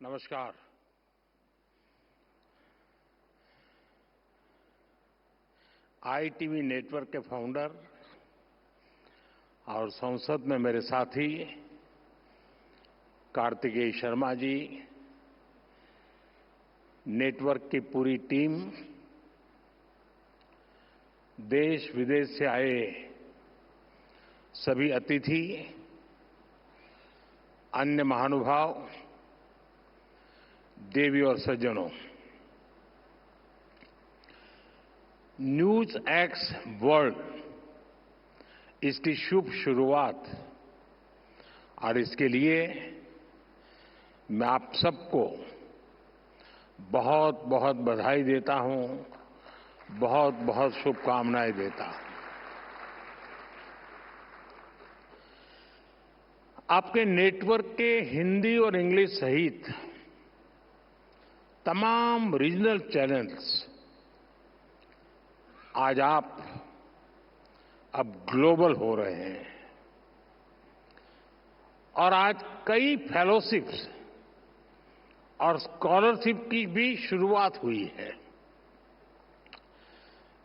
नमस्कार। ITV network के founder और संसद में मेरे साथी कार्तिकेय शर्मा जी, नेटवर्क की पूरी टीम, देश विदेश से आए सभी अतिथि, अन्य महानुभाव, देवी और सज्जनों, न्यूज एक्स वर्ल्ड इसकी शुभ शुरुआत और इसके लिए मैं आप सबको बहुत बहुत बधाई देता हूं, बहुत बहुत शुभकामनाएं देता हूं। आपके नेटवर्क के हिंदी और इंग्लिश सहित तमाम रीजनल चैनल्स आज आप अब ग्लोबल हो रहे हैं और आज कई फेलोशिप्स और स्कॉलरशिप की भी शुरुआत हुई है।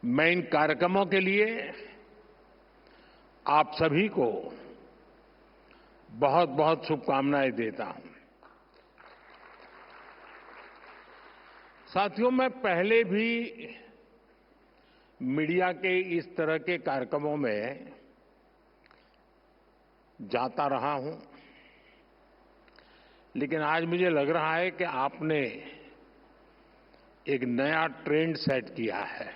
मैं इन कार्यक्रमों के लिए आप सभी को बहुत बहुत शुभकामनाएं देता हूं। साथियों, मैं पहले भी मीडिया के इस तरह के कार्यक्रमों में जाता रहा हूं, लेकिन आज मुझे लग रहा है कि आपने एक नया ट्रेंड सेट किया है।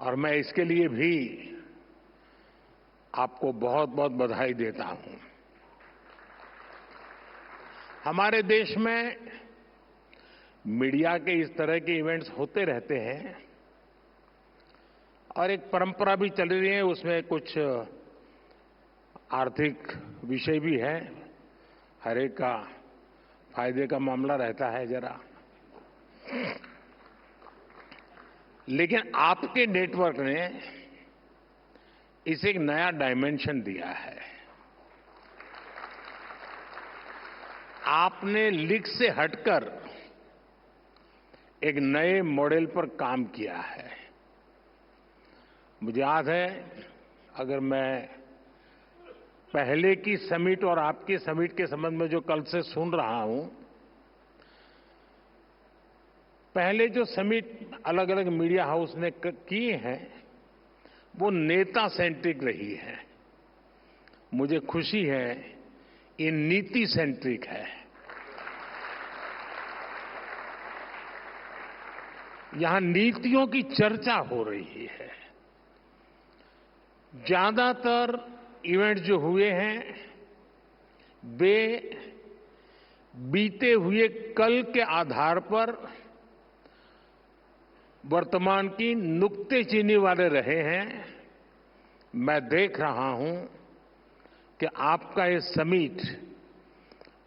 और मैं इसके लिए भी आपको बहुत बहुत बधाई देता हूं। हमारे देश में मीडिया के इस तरह के इवेंट्स होते रहते हैं और एक परंपरा भी चल रही है। उसमें कुछ आर्थिक विषय भी है, हर एक का फायदे का मामला रहता है जरा। लेकिन आपके नेटवर्क ने इसे एक नया डायमेंशन दिया है। आपने लीक से हटकर एक नए मॉडल पर काम किया है। मुझे याद है, अगर मैं पहले की समिट और आपकी समिट के संबंध में जो कल से सुन रहा हूं, पहले जो समिट अलग अलग मीडिया हाउस ने की है वो नेता सेंट्रिक रही है। मुझे खुशी है ये नीति सेंट्रिक है। यहां नीतियों की चर्चा हो रही है। ज्यादातर इवेंट जो हुए हैं वे बीते हुए कल के आधार पर वर्तमान की नुक्तेचीनी वाले रहे हैं। मैं देख रहा हूं कि आपका ये समिट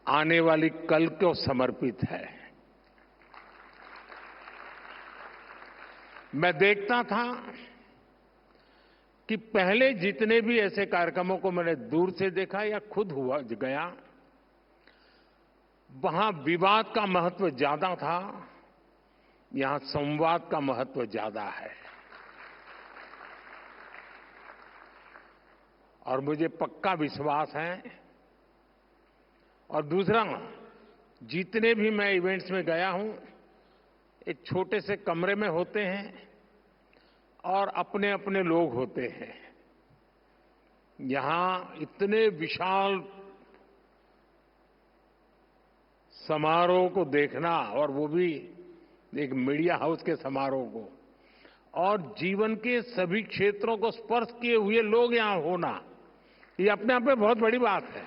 आने वाली कल को समर्पित है। मैं देखता था कि पहले जितने भी ऐसे कार्यक्रमों को मैंने दूर से देखा या खुद हुआ गया, वहां विवाद का महत्व ज्यादा था, यहां संवाद का महत्व ज्यादा है। और मुझे पक्का विश्वास है। और दूसरा, जितने भी मैं इवेंट्स में गया हूं, एक छोटे से कमरे में होते हैं और अपने अपने लोग होते हैं। यहां इतने विशाल समारोह को देखना, और वो भी एक मीडिया हाउस के समारोह को, और जीवन के सभी क्षेत्रों को स्पर्श किए हुए लोग यहां होना, ये अपने आप में बहुत बड़ी बात है।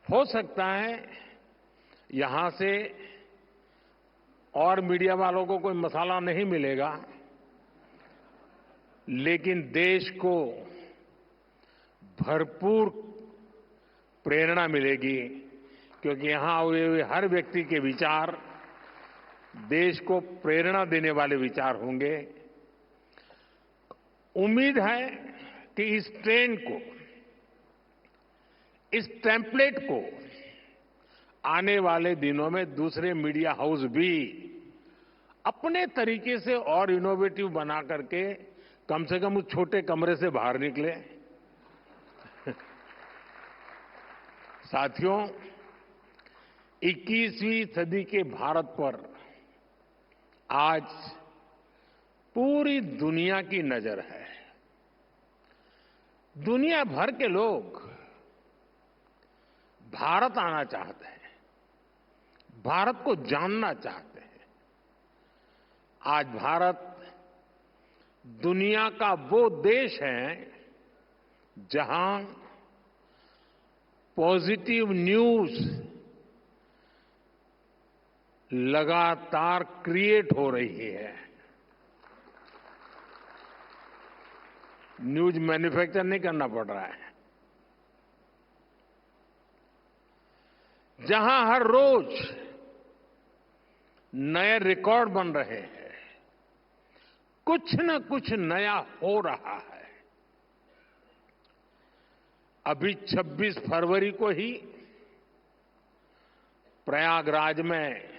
हो सकता है यहां से और मीडिया वालों को कोई मसाला नहीं मिलेगा, लेकिन देश को भरपूर प्रेरणा मिलेगी, क्योंकि यहां हुए हर व्यक्ति के विचार देश को प्रेरणा देने वाले विचार होंगे। उम्मीद है कि इस ट्रेंड को, इस टेम्पलेट को आने वाले दिनों में दूसरे मीडिया हाउस भी अपने तरीके से और इनोवेटिव बना करके कम से कम उस छोटे कमरे से बाहर निकले। साथियों, 21वीं सदी के भारत पर आज पूरी दुनिया की नजर है। दुनिया भर के लोग भारत आना चाहते हैं, भारत को जानना चाहते हैं। आज भारत दुनिया का वो देश है जहां पॉजिटिव न्यूज लगातार क्रिएट हो रही है। न्यूज मैन्युफैक्चर नहीं करना पड़ रहा है। जहां हर रोज नए रिकॉर्ड बन रहे हैं, कुछ न कुछ नया हो रहा है। अभी 26 फरवरी को ही प्रयागराज में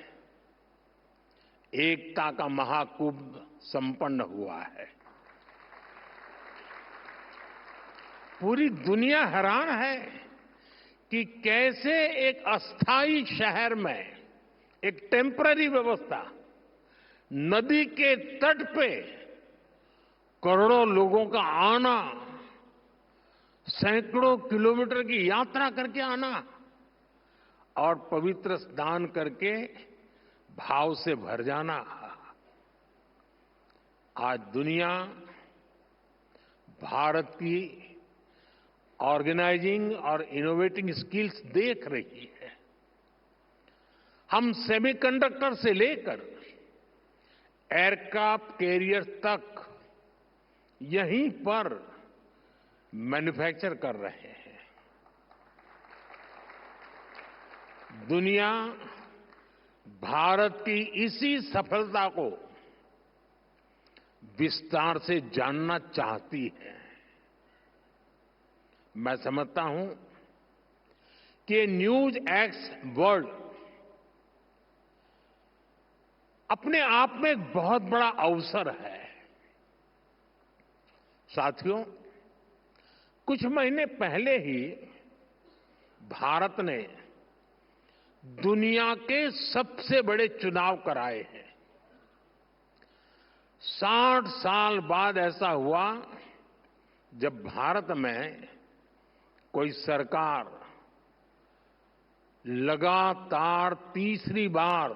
एकता का महाकुंभ संपन्न हुआ है। पूरी दुनिया हैरान है कि कैसे एक अस्थायी शहर में एक टेम्पररी व्यवस्था, नदी के तट पे करोड़ों लोगों का आना, सैकड़ों किलोमीटर की यात्रा करके आना और पवित्र स्नान करके भाव से भर जाना। आज दुनिया भारत की ऑर्गेनाइजिंग और इनोवेटिंग स्किल्स देख रही है। हम सेमीकंडक्टर से लेकर एयरक्राफ्ट कैरियर तक यहीं पर मैन्युफैक्चर कर रहे हैं। दुनिया भारत की इसी सफलता को विस्तार से जानना चाहती है। मैं समझता हूं कि न्यूज एक्स वर्ल्ड अपने आप में एक बहुत बड़ा अवसर है। साथियों, कुछ महीने पहले ही भारत ने दुनिया के सबसे बड़े चुनाव कराए हैं। 60 साल बाद ऐसा हुआ जब भारत में कोई सरकार लगातार तीसरी बार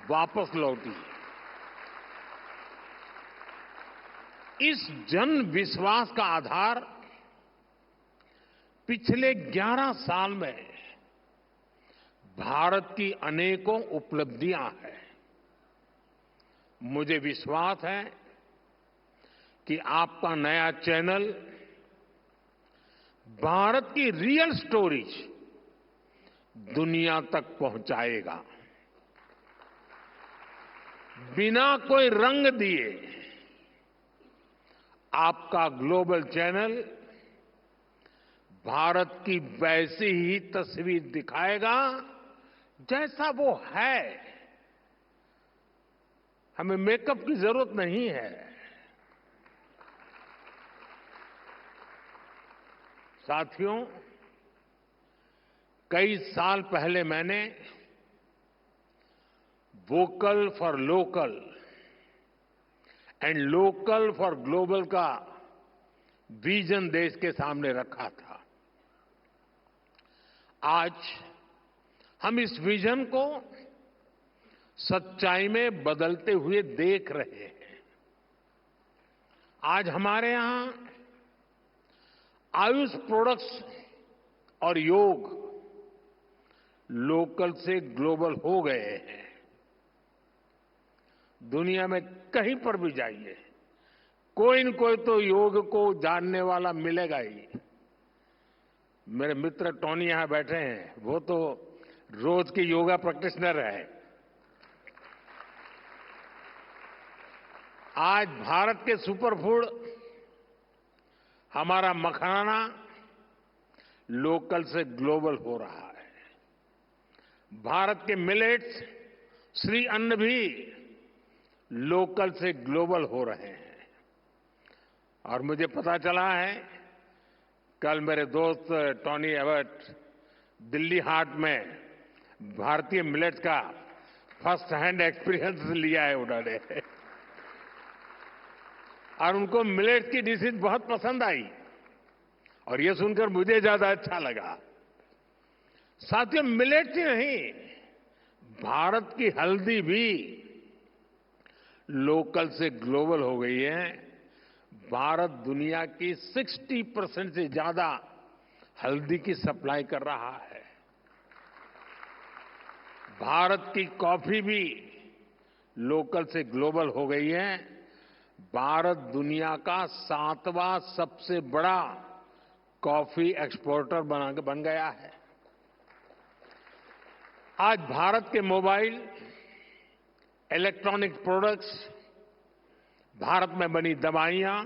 वापस लौटी। इस जन विश्वास का आधार पिछले 11 साल में भारत की अनेकों उपलब्धियां हैं। मुझे विश्वास है कि आपका नया चैनल भारत की रियल स्टोरीज दुनिया तक पहुंचाएगा। बिना कोई रंग दिए आपका ग्लोबल चैनल भारत की वैसी ही तस्वीर दिखाएगा जैसा वो है। हमें मेकअप की जरूरत नहीं है। साथियों, कई साल पहले मैंने vocal for local and local for global का विजन देश के सामने रखा था। आज हम इस विजन को सच्चाई में बदलते हुए देख रहे हैं। आज हमारे यहां आयुष प्रोडक्ट्स और योग लोकल से ग्लोबल हो गए हैं। दुनिया में कहीं पर भी जाइए, कोई न कोई तो योग को जानने वाला मिलेगा ही। मेरे मित्र टोनी यहां बैठे हैं, वो तो रोज के योगा प्रैक्टिशनर है। आज भारत के सुपरफूड हमारा मखाना लोकल से ग्लोबल हो रहा है। भारत के मिलेट्स श्री अन्न भी लोकल से ग्लोबल हो रहे हैं। और मुझे पता चला है, कल मेरे दोस्त टॉनी एबट दिल्ली हाट में भारतीय मिलेट्स का फर्स्ट हैंड एक्सपीरियंस लिया है उन्होंने और उनको मिलेट्स की डिशेज बहुत पसंद आई और ये सुनकर मुझे ज्यादा अच्छा लगा। साथियों, मिलेट्स ही नहीं, भारत की हल्दी भी लोकल से ग्लोबल हो गई है। भारत दुनिया की 60% से ज्यादा हल्दी की सप्लाई कर रहा है। भारत की कॉफी भी लोकल से ग्लोबल हो गई है। भारत दुनिया का 7वां सबसे बड़ा कॉफी एक्सपोर्टर बन गया है। आज भारत के मोबाइल, इलेक्ट्रॉनिक प्रोडक्ट्स, भारत में बनी दवाइयां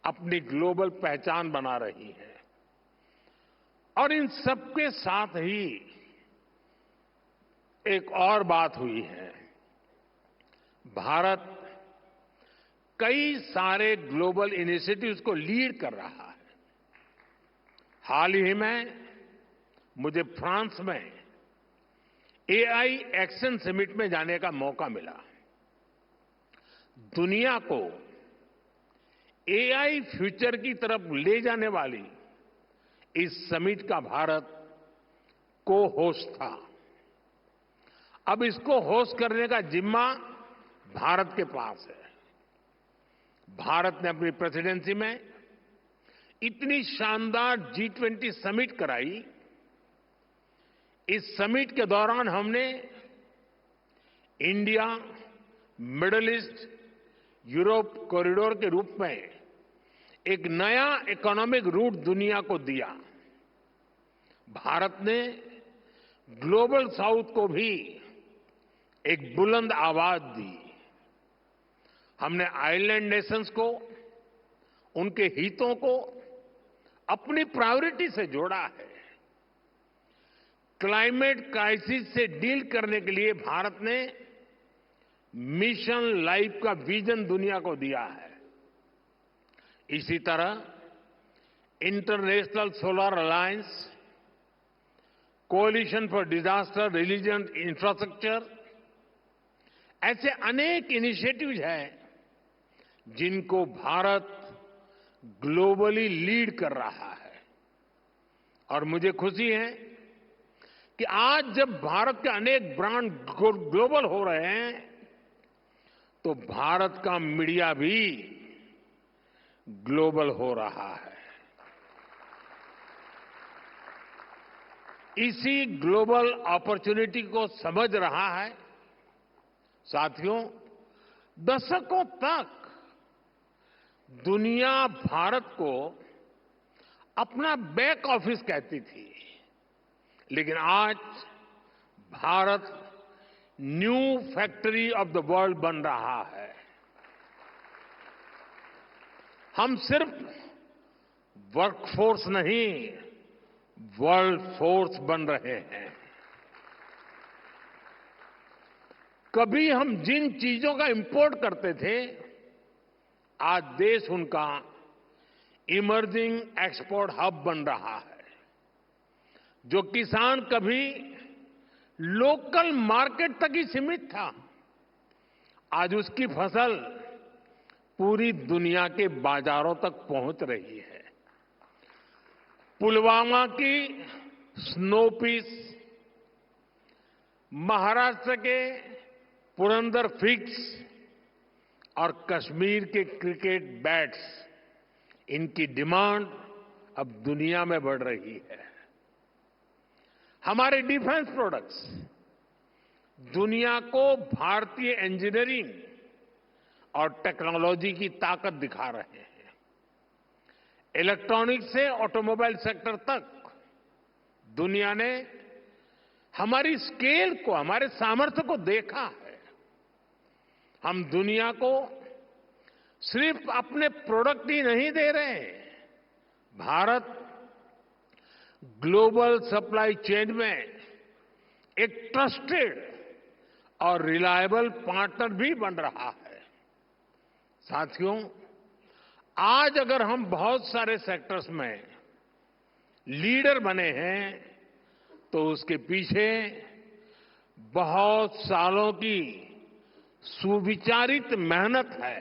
अपनी ग्लोबल पहचान बना रही हैं। और इन सबके साथ ही एक और बात हुई है। भारत कई सारे ग्लोबल इनिशिएटिव्स को लीड कर रहा है। हाल ही में मुझे फ्रांस में एआई एक्शन समिट में जाने का मौका मिला। दुनिया को एआई फ्यूचर की तरफ ले जाने वाली इस समिट का भारत को होस्ट था। अब इसको होस्ट करने का जिम्मा भारत के पास है। भारत ने अपनी प्रेसिडेंसी में इतनी शानदार G20 समिट कराई। इस समिट के दौरान हमने India, middle east, Europe corridor के रूप में एक नया इकोनॉमिक रूट दुनिया को दिया। भारत ने ग्लोबल साउथ को भी एक बुलंद आवाज दी। हमने आइलैंड नेशंस को, उनके हितों को अपनी प्रायोरिटी से जोड़ा है। क्लाइमेट क्राइसिस से डील करने के लिए भारत ने मिशन लाइफ का विजन दुनिया को दिया है। इसी तरह इंटरनेशनल सोलर अलायंस, कोalition फॉर डिजास्टर रिलिजियंट इंफ्रास्ट्रक्चर, ऐसे अनेक इनिशिएटिव्स हैं जिनको भारत ग्लोबली लीड कर रहा है। और मुझे खुशी है कि आज जब भारत के अनेक ब्रांड ग्लोबल हो रहे हैं तो भारत का मीडिया भी ग्लोबल हो रहा है। इसी ग्लोबल अपॉर्चुनिटी को समझ रहा है। साथियों, दशकों तक दुनिया भारत को अपना बैक ऑफिस कहती थी, लेकिन आज Bharat new factory of the world बन रहा है। हम सिर्फ वर्कफोर्स नहीं, वर्ल्ड फोर्स बन रहे हैं। कभी हम जिन चीजों का इंपोर्ट करते थे, आज देश उनका इमर्जिंग एक्सपोर्ट हब बन रहा है। जो किसान कभी लोकल मार्केट तक ही सीमित था, आज उसकी फसल पूरी दुनिया के बाजारों तक पहुंच रही है। पुलवामा की स्नो पीस, महाराष्ट्र के पुरंदर फिग्स और कश्मीर के क्रिकेट बैट्स, इनकी डिमांड अब दुनिया में बढ़ रही है। हमारे डिफेंस प्रोडक्ट्स दुनिया को भारतीय इंजीनियरिंग और टेक्नोलॉजी की ताकत दिखा रहे हैं। इलेक्ट्रॉनिक्स से ऑटोमोबाइल सेक्टर तक दुनिया ने हमारी स्केल को, हमारे सामर्थ्य को देखा है। हम दुनिया को सिर्फ अपने प्रोडक्ट ही नहीं दे रहे। भारत ग्लोबल सप्लाई चेन में एक ट्रस्टेड और रिलायबल पार्टनर भी बन रहा है। साथियों, आज अगर हम बहुत सारे सेक्टर्स में लीडर बने हैं तो उसके पीछे बहुत सालों की सुविचारित मेहनत है।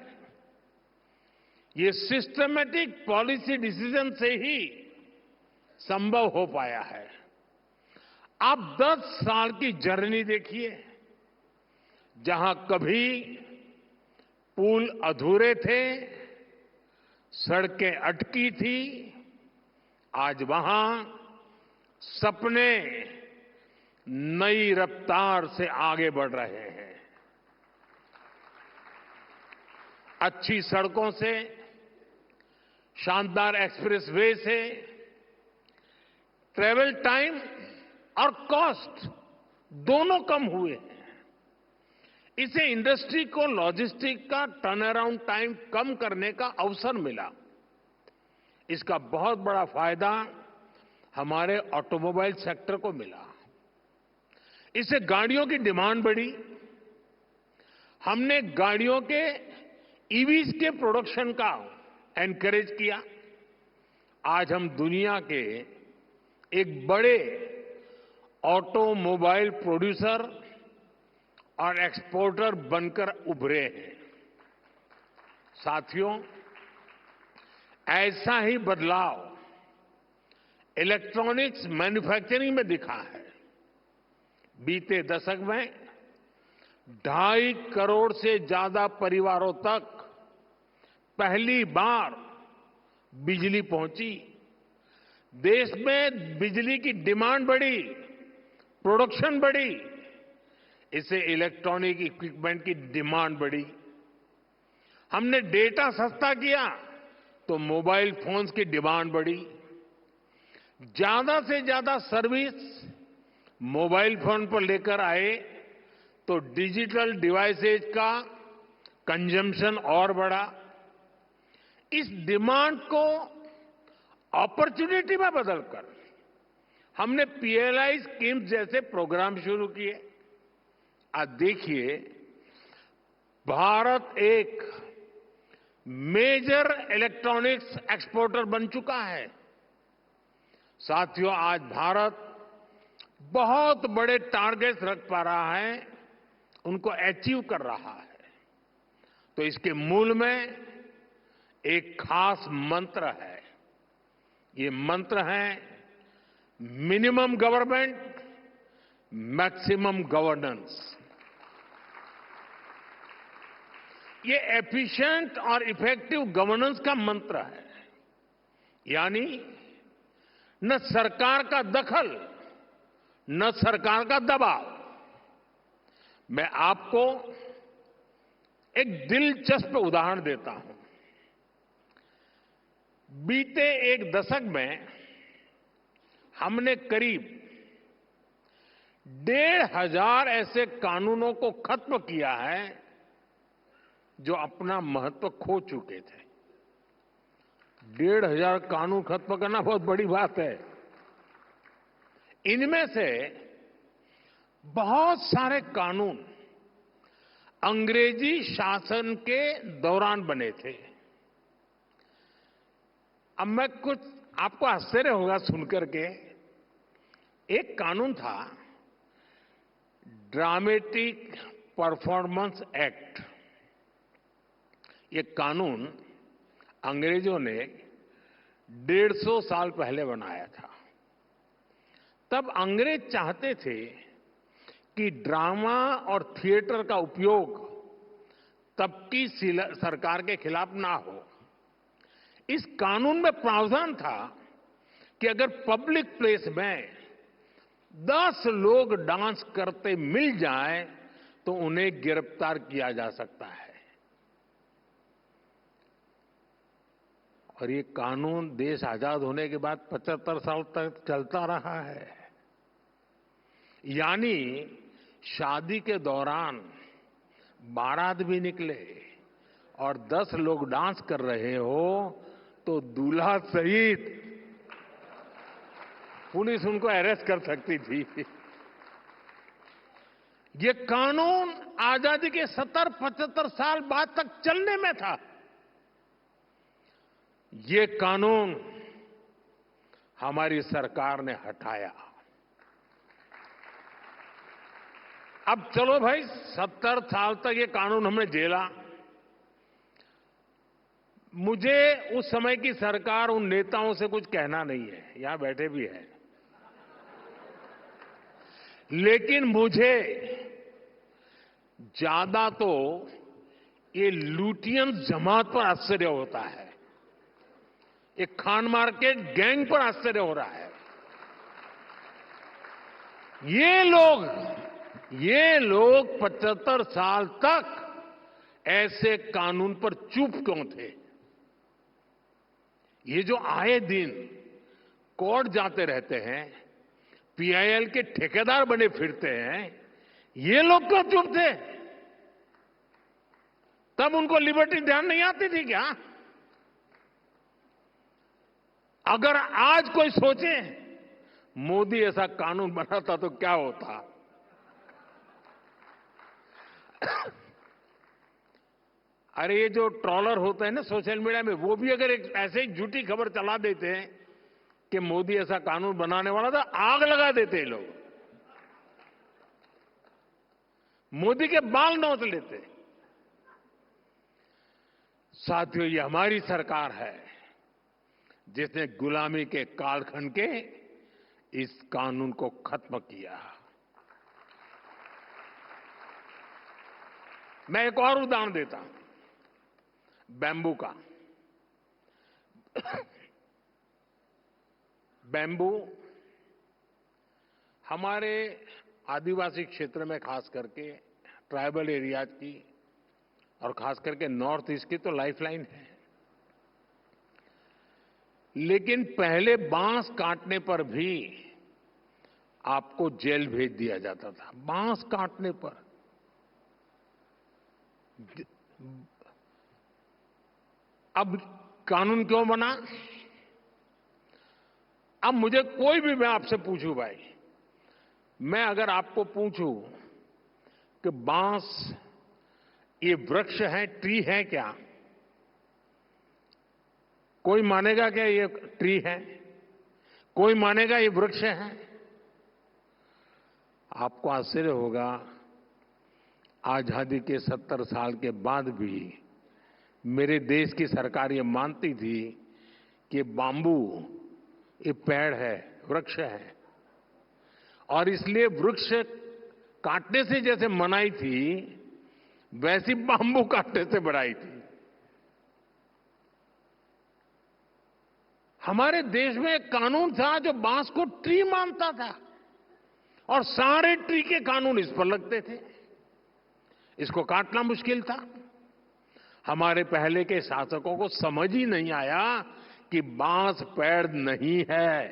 ये सिस्टमैटिक पॉलिसी डिसीजन से ही संभव हो पाया है। आप 10 साल की जर्नी देखिए, जहां कभी पुल अधूरे थे, सड़कें अटकी थी, आज वहां सपने नई रफ्तार से आगे बढ़ रहे हैं। अच्छी सड़कों से, शानदार एक्सप्रेस वे से ट्रैवल टाइम और कॉस्ट दोनों कम हुए हैं। इसे इंडस्ट्री को लॉजिस्टिक का टर्न अराउंड टाइम कम करने का अवसर मिला। इसका बहुत बड़ा फायदा हमारे ऑटोमोबाइल सेक्टर को मिला। इससे गाड़ियों की डिमांड बढ़ी। हमने गाड़ियों के ईवीज के प्रोडक्शन का एनकरेज किया। आज हम दुनिया के एक बड़े ऑटोमोबाइल प्रोड्यूसर और एक्सपोर्टर बनकर उभरे हैं। साथियों, ऐसा ही बदलाव इलेक्ट्रॉनिक्स मैन्युफैक्चरिंग में दिखा है। बीते दशक में 2.5 करोड़ से ज्यादा परिवारों तक पहली बार बिजली पहुंची। देश में बिजली की डिमांड बढ़ी, प्रोडक्शन बढ़ी। इससे इलेक्ट्रॉनिक इक्विपमेंट की डिमांड बढ़ी। हमने डेटा सस्ता किया तो मोबाइल फोन्स की डिमांड बढ़ी। ज्यादा से ज्यादा सर्विस मोबाइल फोन पर लेकर आए तो डिजिटल डिवाइसेज का कंजम्पशन और बढ़ा। इस डिमांड को अपॉर्चुनिटी में बदलकर हमने पीएलआई स्कीम जैसे प्रोग्राम शुरू किए। आज देखिए, भारत एक मेजर इलेक्ट्रॉनिक्स एक्सपोर्टर बन चुका है। साथियों, आज भारत बहुत बड़े टारगेट्स रख पा रहा है, उनको अचीव कर रहा है। तो इसके मूल में एक खास मंत्र है। ये मंत्र है मिनिमम गवर्नमेंट, मैक्सिमम गवर्नेंस। ये एफिशिएंट और इफेक्टिव गवर्नेंस का मंत्र है। यानी न सरकार का दखल, न सरकार का दबाव। मैं आपको एक दिलचस्प उदाहरण देता हूं। बीते एक दशक में हमने करीब 1,500 ऐसे कानूनों को खत्म किया है जो अपना महत्व खो चुके थे। 1,500 कानून खत्म करना बहुत बड़ी बात है। इनमें से बहुत सारे कानून अंग्रेजी शासन के दौरान बने थे। अब मैं कुछ आपको आश्चर्य होगा सुनकर के, एक कानून था ड्रामेटिक परफॉर्मेंस एक्ट। ये कानून अंग्रेजों ने 150 साल पहले बनाया था। तब अंग्रेज चाहते थे कि ड्रामा और थिएटर का उपयोग तब की सरकार के खिलाफ ना हो। इस कानून में प्रावधान था कि अगर पब्लिक प्लेस में 10 लोग डांस करते मिल जाएं तो उन्हें गिरफ्तार किया जा सकता है। और ये कानून देश आजाद होने के बाद 75 साल तक चलता रहा है। यानी शादी के दौरान बारात भी निकले और 10 लोग डांस कर रहे हो तो दूल्हा सहित पुलिस उनको अरेस्ट कर सकती थी। ये कानून आजादी के 70-75 साल बाद तक चलने में था। ये कानून हमारी सरकार ने हटाया। अब चलो भाई, 70 साल तक ये कानून हमने झेला। मुझे उस समय की सरकार, उन नेताओं से कुछ कहना नहीं है, यहां बैठे भी हैं, लेकिन मुझे ज्यादा तो ये लुटियन जमात पर आश्चर्य होता है, ये खान मार्केट गैंग पर आश्चर्य हो रहा है। ये लोग 75 साल तक ऐसे कानून पर चुप क्यों थे? ये जो आए दिन कोर्ट जाते रहते हैं, पीआईएल के ठेकेदार बने फिरते हैं, ये लोग क्यों चुप थे? तब उनको लिबर्टी ध्यान नहीं आती थी क्या? अगर आज कोई सोचे मोदी ऐसा कानून बनाता तो क्या होता? अरे ये जो ट्रॉलर होते हैं ना सोशल मीडिया में, वो भी अगर एक ऐसे ही झूठी खबर चला देते हैं कि मोदी ऐसा कानून बनाने वाला था, आग लगा देते हैं लोग, मोदी के बाल नोच लेते। साथियों, ये हमारी सरकार है जिसने गुलामी के कालखंड के इस कानून को खत्म किया। मैं एक और उदाहरण देता हूं, बैम्बू का। बैम्बू हमारे आदिवासी क्षेत्र में, खास करके ट्राइबल एरियाज की और खास करके नॉर्थ ईस्ट की तो लाइफलाइन है। लेकिन पहले बांस काटने पर भी आपको जेल भेज दिया जाता था, बांस काटने पर। अब कानून क्यों बना? अब मुझे कोई भी, मैं आपसे पूछूं भाई, मैं अगर आपको पूछूं कि बांस ये वृक्ष है, ट्री है क्या? कोई मानेगा क्या ये ट्री है? कोई मानेगा ये वृक्ष है? आपको आश्चर्य होगा, आजादी के 70 साल के बाद भी मेरे देश की सरकार ये मानती थी कि बाम्बू ये पेड़ है, वृक्ष है, और इसलिए वृक्ष काटने से जैसे मनाई थी, वैसी बाम्बू काटने से बढ़ाई थी। हमारे देश में एक कानून था जो बांस को ट्री मानता था, और सारे ट्री के कानून इस पर लगते थे। इसको काटना मुश्किल था। हमारे पहले के शासकों को समझ ही नहीं आया कि बांस पेड़ नहीं है।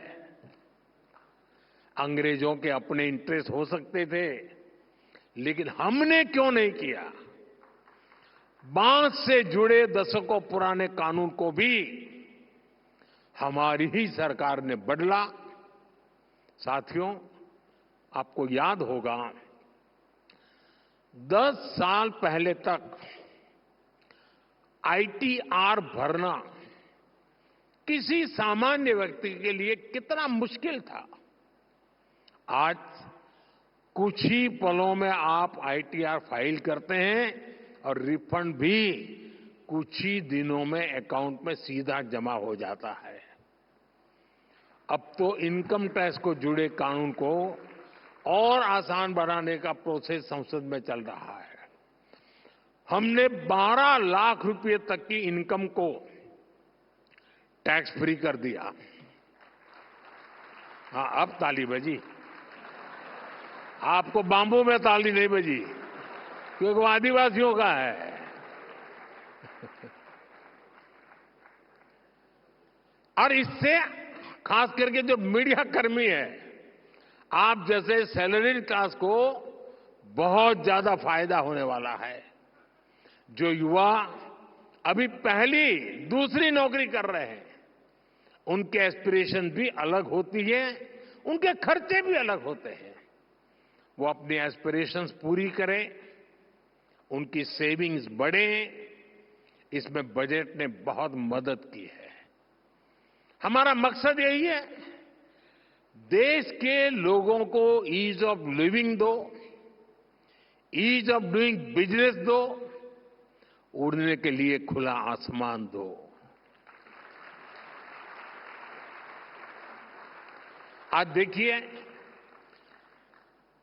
अंग्रेजों के अपने इंटरेस्ट हो सकते थे, लेकिन हमने क्यों नहीं किया? बांस से जुड़े दशकों पुराने कानून को भी हमारी ही सरकार ने बदला। साथियों, आपको याद होगा, 10 साल पहले तक आईटीआर भरना किसी सामान्य व्यक्ति के लिए कितना मुश्किल था। आज कुछ ही पलों में आप आईटीआर फाइल करते हैं और रिफंड भी कुछ ही दिनों में अकाउंट में सीधा जमा हो जाता है। अब तो इनकम टैक्स को जुड़े कानून को और आसान बनाने का प्रोसेस संसद में चल रहा है। हमने 12 लाख रुपए तक की इनकम को टैक्स फ्री कर दिया। हाँ, अब ताली बजी। आपको बाम्बू में ताली नहीं बजी, क्योंकि वो आदिवासियों का है। और इससे खास करके जो मीडिया कर्मी है, आप जैसे सैलरीड क्लास को बहुत ज्यादा फायदा होने वाला है। जो युवा अभी पहली दूसरी नौकरी कर रहे हैं, उनके एस्पिरेशन भी अलग होती है, उनके खर्चे भी अलग होते हैं। वो अपनी एस्पिरेशंस पूरी करें, उनकी सेविंग्स बढ़े, इसमें बजट ने बहुत मदद की है। हमारा मकसद यही है, देश के लोगों को ईज ऑफ लिविंग दो, ईज ऑफ डूइंग बिजनेस दो, उड़ने के लिए खुला आसमान दो। आज देखिए,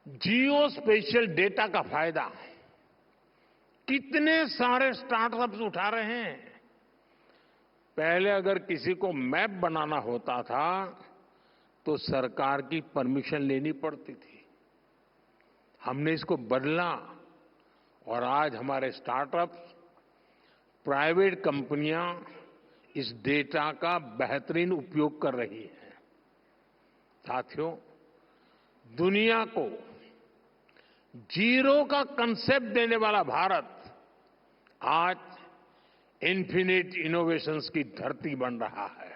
जियो स्पेशल डेटा का फायदा कितने सारे स्टार्टअप्स उठा रहे हैं। पहले अगर किसी को मैप बनाना होता था तो सरकार की परमिशन लेनी पड़ती थी। हमने इसको बदला और आज हमारे स्टार्टअप्स, प्राइवेट कंपनियां इस डेटा का बेहतरीन उपयोग कर रही हैं। साथियों, दुनिया को जीरो का कंसेप्ट देने वाला भारत आज इन्फिनिट इनोवेशंस की धरती बन रहा है।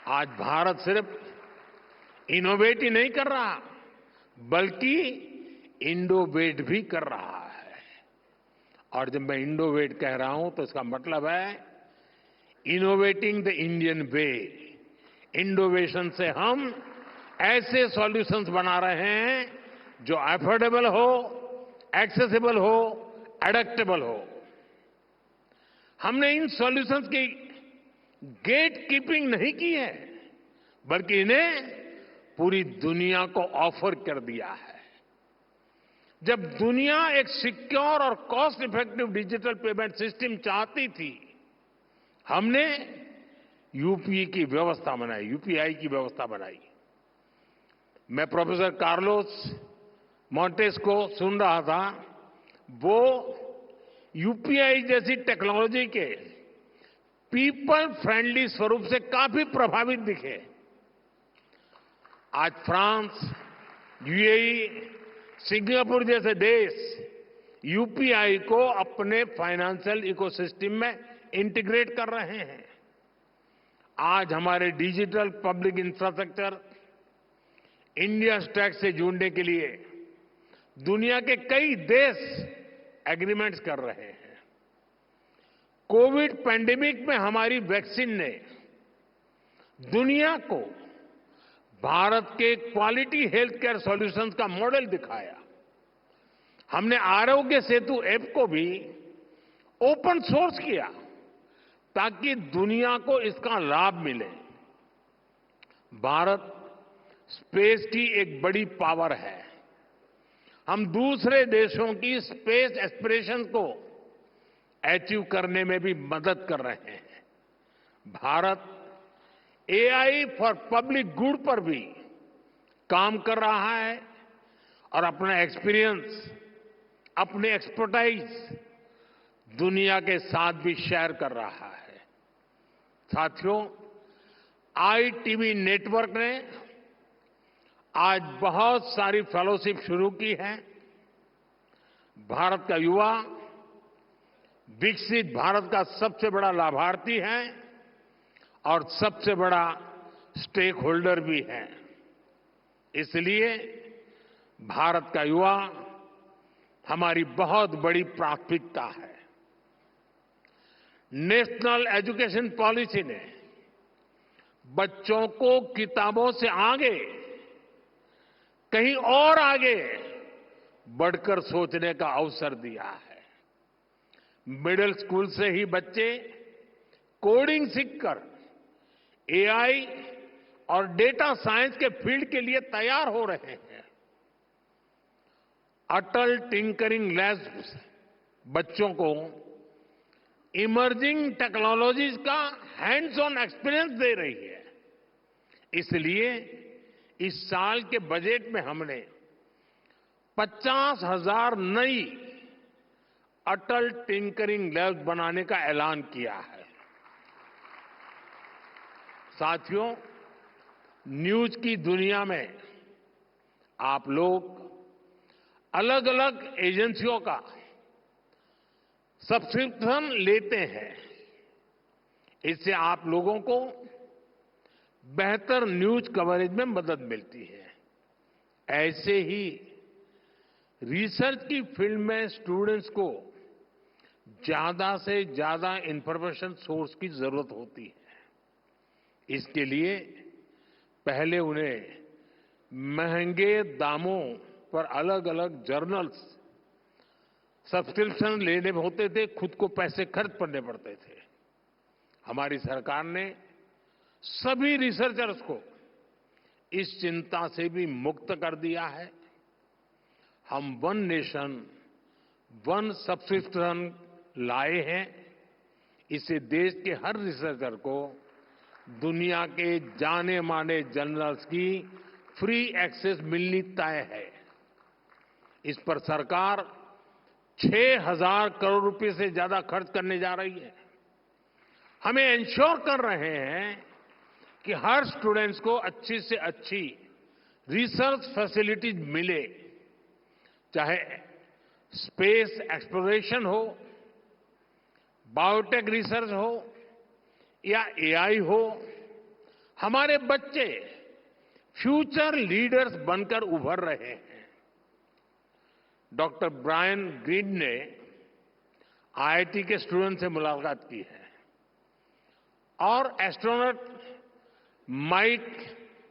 आज भारत सिर्फ इनोवेट ही नहीं कर रहा, बल्कि इंडोवेट भी कर रहा है। और जब मैं इंडोवेट कह रहा हूं तो इसका मतलब है इनोवेटिंग द इंडियन वे। इंडोवेशन से हम ऐसे सॉल्यूशंस बना रहे हैं जो अफोर्डेबल हो, एक्सेसिबल हो, एडेप्टेबल हो। हमने इन सॉल्यूशंस की गेट कीपिंग नहीं की है, बल्कि इन्हें पूरी दुनिया को ऑफर कर दिया है। जब दुनिया एक सिक्योर और cost effective digital payment system चाहती थी, हमने यूपीआई की व्यवस्था बनाई। मैं प्रोफेसर कार्लोस मोंटेस को सुन रहा था। वो यूपीआई जैसी टेक्नोलॉजी के पीपल फ्रेंडली स्वरूप से काफी प्रभावित दिखे। आज फ्रांस, यूएई, सिंगापुर जैसे देश यूपीआई को अपने फाइनेंशियल इकोसिस्टम में इंटीग्रेट कर रहे हैं। आज हमारे digital public infrastructure India stack से जुड़ने के लिए दुनिया के कई देश एग्रीमेंट्स कर रहे हैं। कोविड पैंडेमिक में हमारी वैक्सीन ने दुनिया को भारत के क्वालिटी हेल्थ केयर सॉल्यूशंस का मॉडल दिखाया। हमने आरोग्य सेतु ऐप को भी ओपन सोर्स किया ताकि दुनिया को इसका लाभ मिले। भारत स्पेस की एक बड़ी पावर है। हम दूसरे देशों की स्पेस एस्पिरेशन को अचीव करने में भी मदद कर रहे हैं। Bharat AI for public good पर भी काम कर रहा है और अपना एक्सपीरियंस, अपने एक्सपर्टाइज दुनिया के साथ भी शेयर कर रहा है। साथियों, आईटीबी नेटवर्क ने आज बहुत सारी फेलोशिप शुरू की है। भारत का युवा विकसित भारत का सबसे बड़ा लाभार्थी है और सबसे बड़ा स्टेक होल्डर भी है। इसलिए भारत का युवा हमारी बहुत बड़ी प्राथमिकता है। नेशनल एजुकेशन पॉलिसी ने बच्चों को किताबों से आगे, कहीं और आगे बढ़कर सोचने का अवसर दिया है। मिडिल स्कूल से ही बच्चे कोडिंग सीखकर एआई और डेटा साइंस के फील्ड के लिए तैयार हो रहे हैं। अटल टिंकरिंग लैब्स बच्चों को इमर्जिंग टेक्नोलॉजीज का हैंड्स ऑन एक्सपीरियंस दे रही है। इसलिए इस साल के बजट में हमने 50,000 नई अटल टिंकरिंग लैब्स बनाने का ऐलान किया है। साथियों, न्यूज की दुनिया में आप लोग अलग अलग एजेंसियों का सब्सक्रिप्शन लेते हैं, इससे आप लोगों को बेहतर न्यूज कवरेज में मदद मिलती है। ऐसे ही रिसर्च की फील्ड में स्टूडेंट्स को ज्यादा से ज्यादा इंफॉर्मेशन सोर्स की जरूरत होती है। इसके लिए पहले उन्हें महंगे दामों पर अलग अलग जर्नल्स सब्सक्रिप्शन लेने होते थे, खुद को पैसे खर्च करने पड़ते थे। हमारी सरकार ने सभी रिसर्चर्स को इस चिंता से भी मुक्त कर दिया है। हम वन नेशन वन सब्सक्रिप्शन लाए हैं। इससे देश के हर रिसर्चर को दुनिया के जाने माने जर्नल्स की फ्री एक्सेस मिलनी तय है। इस पर सरकार 6,000 करोड़ रुपए से ज्यादा खर्च करने जा रही है। हमें इंश्योर कर रहे हैं कि हर स्टूडेंट्स को अच्छी से अच्छी रिसर्च फैसिलिटीज मिले, चाहे स्पेस एक्सप्लोरेशन हो, बायोटेक रिसर्च हो या एआई हो। हमारे बच्चे फ्यूचर लीडर्स बनकर उभर रहे हैं। डॉक्टर ब्रायन ग्रीन ने आईआईटी के स्टूडेंट से मुलाकात की है और एस्ट्रोनॉट माइक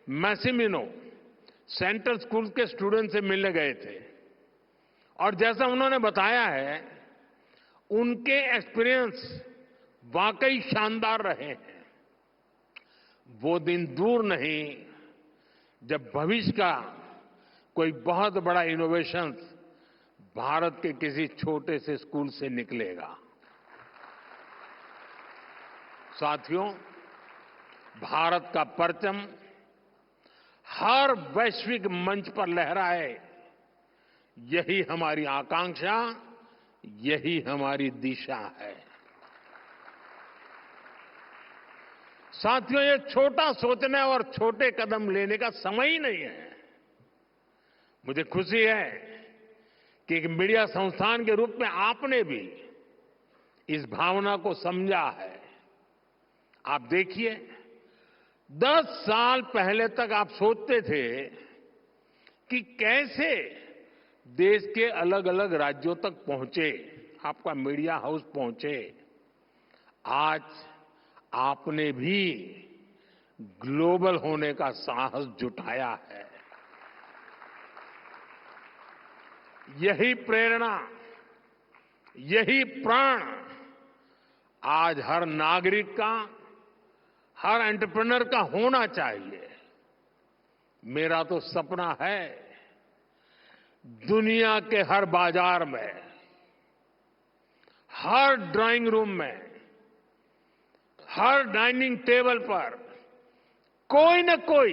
मैसिमिनो सेंट्रल स्कूल के स्टूडेंट से मिलने गए थे और जैसा उन्होंने बताया है, उनके एक्सपीरियंस वाकई शानदार रहे हैं। वो दिन दूर नहीं जब भविष्य का कोई बहुत बड़ा इनोवेशन भारत के किसी छोटे से स्कूल से निकलेगा। साथियों, भारत का परचम हर वैश्विक मंच पर लहराए, यही हमारी आकांक्षा, यही हमारी दिशा है। साथियों, ये छोटा सोचने और छोटे कदम लेने का समय ही नहीं है। मुझे खुशी है कि एक मीडिया संस्थान के रूप में आपने भी इस भावना को समझा है। आप देखिए, 10 साल पहले तक आप सोचते थे कि कैसे देश के अलग अलग राज्यों तक पहुंचे, आपका मीडिया हाउस पहुंचे। आज आपने भी ग्लोबल होने का साहस जुटाया है। यही प्रेरणा, यही प्राण आज हर नागरिक का, हर एंटरप्रेन्योर का होना चाहिए। मेरा तो सपना है दुनिया के हर बाजार में, हर ड्राइंग रूम में, हर डाइनिंग टेबल पर कोई न कोई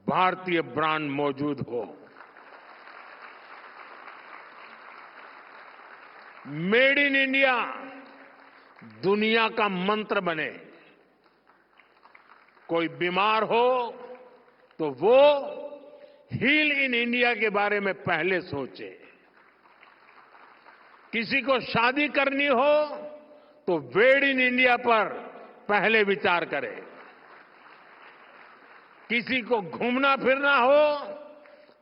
भारतीय ब्रांड मौजूद हो। मेड इन इंडिया दुनिया का मंत्र बने। कोई बीमार हो तो वो हील इन इंडिया के बारे में पहले सोचे। किसी को शादी करनी हो तो वेड इन इंडिया पर पहले विचार करे। किसी को घूमना फिरना हो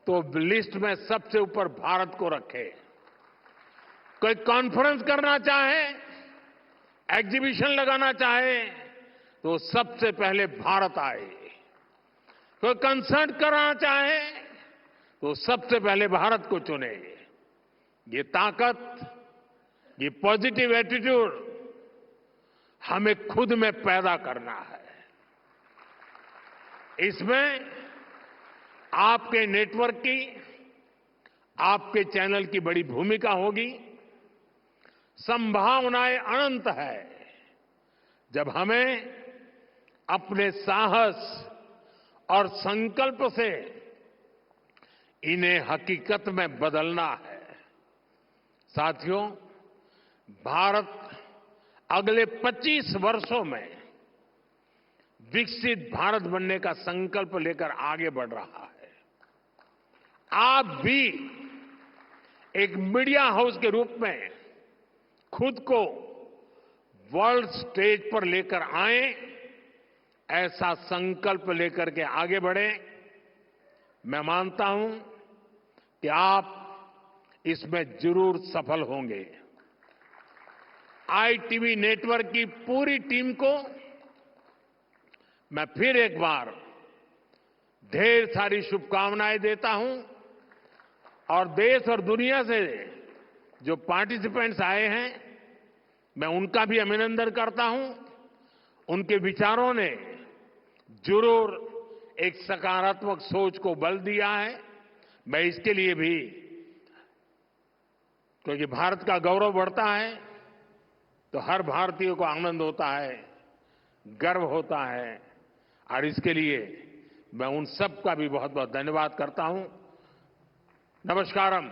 तो लिस्ट में सबसे ऊपर भारत को रखे। कोई कॉन्फ्रेंस करना चाहे, एग्जीबिशन लगाना चाहे तो सबसे पहले भारत आए। कोई कंसर्ट कराना चाहे तो सबसे पहले भारत को चुने। ये ताकत, ये पॉजिटिव एटीट्यूड हमें खुद में पैदा करना है। इसमें आपके नेटवर्क की, आपके चैनल की बड़ी भूमिका होगी। संभावनाएं अनंत है जब हमें अपने साहस और संकल्प से इन्हें हकीकत में बदलना है। साथियों, भारत अगले 25 वर्षों में विकसित भारत बनने का संकल्प लेकर आगे बढ़ रहा है। आप भी एक मीडिया हाउस के रूप में खुद को वर्ल्ड स्टेज पर लेकर आए, ऐसा संकल्प लेकर के आगे बढ़े। मैं मानता हूं कि आप इसमें जरूर सफल होंगे। आईटीबी नेटवर्क की पूरी टीम को मैं फिर एक बार ढेर सारी शुभकामनाएं देता हूं और देश और दुनिया से जो पार्टिसिपेंट्स आए हैं, मैं उनका भी अभिनंदन करता हूं। उनके विचारों ने जरूर एक सकारात्मक सोच को बल दिया है। मैं इसके लिए भी, क्योंकि भारत का गौरव बढ़ता है तो हर भारतीय को आनंद होता है, गर्व होता है, और इसके लिए मैं उन सब का भी बहुत बहुत धन्यवाद करता हूं। नमस्कारम।